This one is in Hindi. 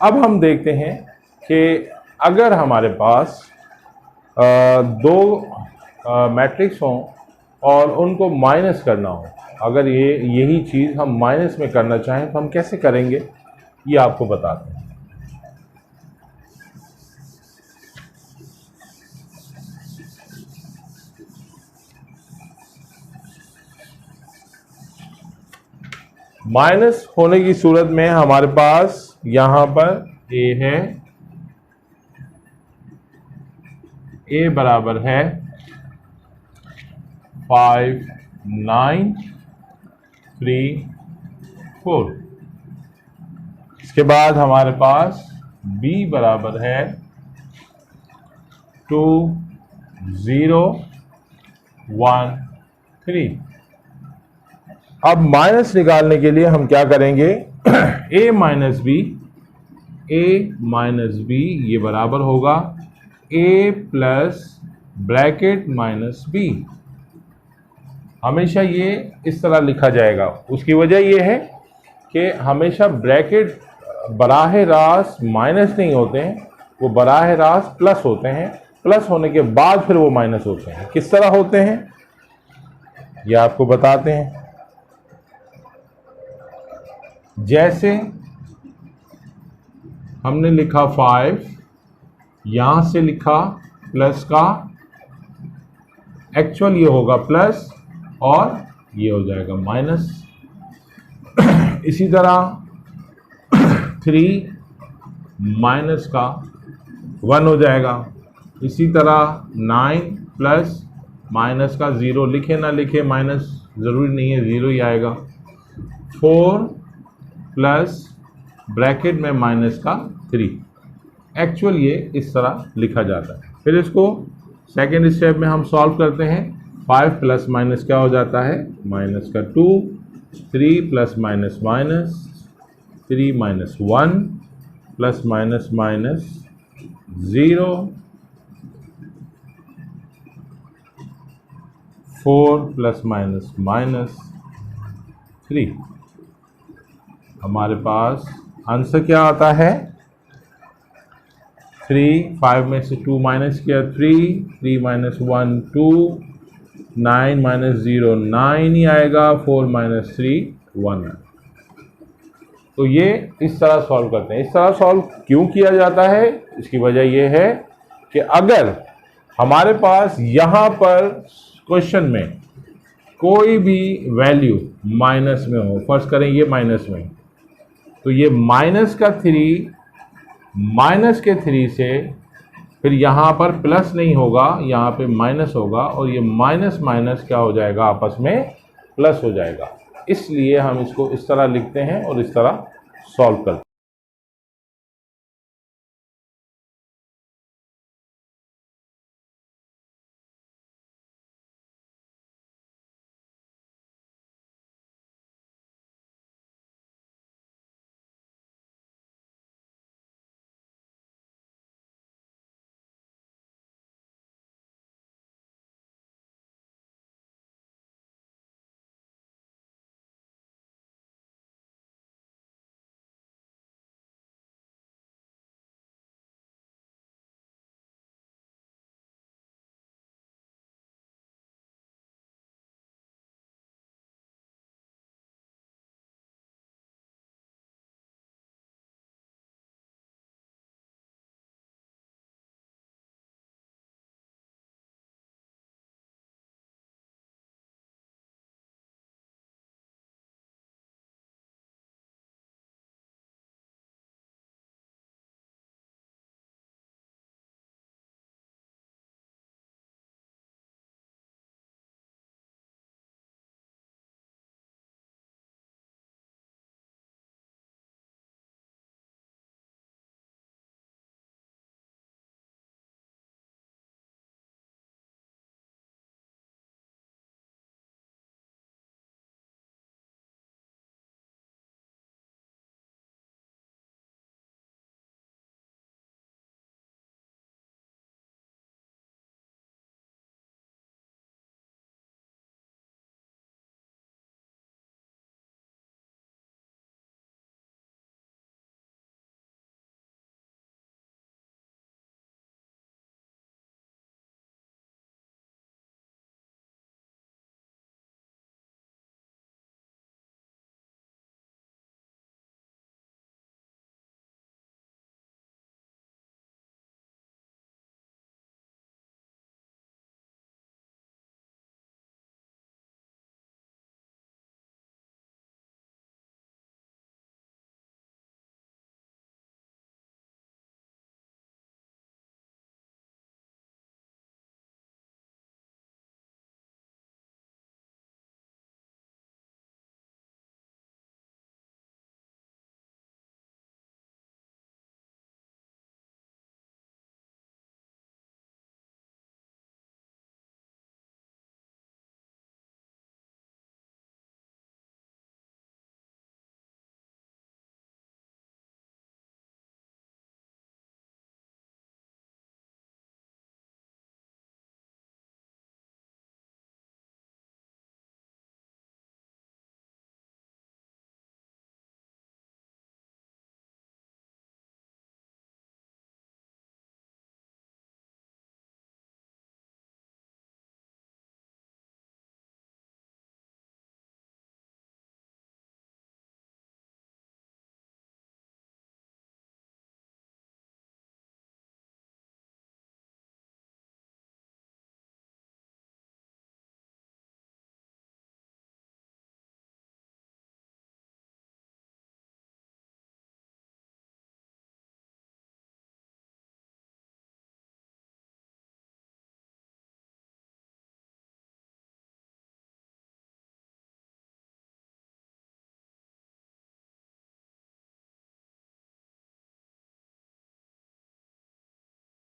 अब हम देखते हैं कि अगर हमारे पास दो मैट्रिक्स हों और उनको माइनस करना हो, अगर यही चीज़ हम माइनस में करना चाहें तो हम कैसे करेंगे, ये आपको बताते हैं। माइनस होने की सूरत में हमारे पास यहां पर a है, a बराबर है 5 9 3 4। इसके बाद हमारे पास b बराबर है 2 0 1 3। अब माइनस निकालने के लिए हम क्या करेंगे, a माइनस बी ये बराबर होगा a plus bracket minus b। हमेशा ये इस तरह लिखा जाएगा। उसकी वजह ये है कि हमेशा ब्रैकेट बराह रास्त माइनस नहीं होते हैं, वो बराह रास्त प्लस होते हैं। प्लस होने के बाद फिर वो माइनस होते हैं। किस तरह होते हैं ये आपको बताते हैं। जैसे हमने लिखा 5, यहां से लिखा प्लस का, एक्चुअल ये होगा प्लस और ये हो जाएगा माइनस। इसी तरह 3 माइनस का 1 हो जाएगा। इसी तरह 9 प्लस माइनस का 0, लिखे ना लिखे माइनस ज़रूरी नहीं है, 0 ही आएगा। 4 प्लस ब्रैकेट में माइनस का 3। एक्चुअल ये इस तरह लिखा जाता है। फिर इसको सेकेंड स्टेप में हम सॉल्व करते हैं। 5 प्लस माइनस क्या हो जाता है, माइनस का 2। 3 plus minus minus 3 minus 1 plus minus minus 0। 4 plus minus minus 3। हमारे पास आंसर क्या आता है, 3, 5 में से 2 माइनस किया 3 माइनस 1 2, 9 माइनस 0 9 ही आएगा, 4 माइनस 3 1। तो ये इस तरह सॉल्व करते हैं। इस तरह सॉल्व क्यों किया जाता है, इसकी वजह ये है कि अगर हमारे पास यहाँ पर क्वेश्चन में कोई भी वैल्यू माइनस में हो, फर्ज करें ये माइनस में, तो ये माइनस का 3 माइनस के 3 से फिर यहाँ पर प्लस नहीं होगा, यहाँ पे माइनस होगा और ये माइनस माइनस क्या हो जाएगा, आपस में प्लस हो जाएगा। इसलिए हम इसको इस तरह लिखते हैं और इस तरह सॉल्व करते हैं।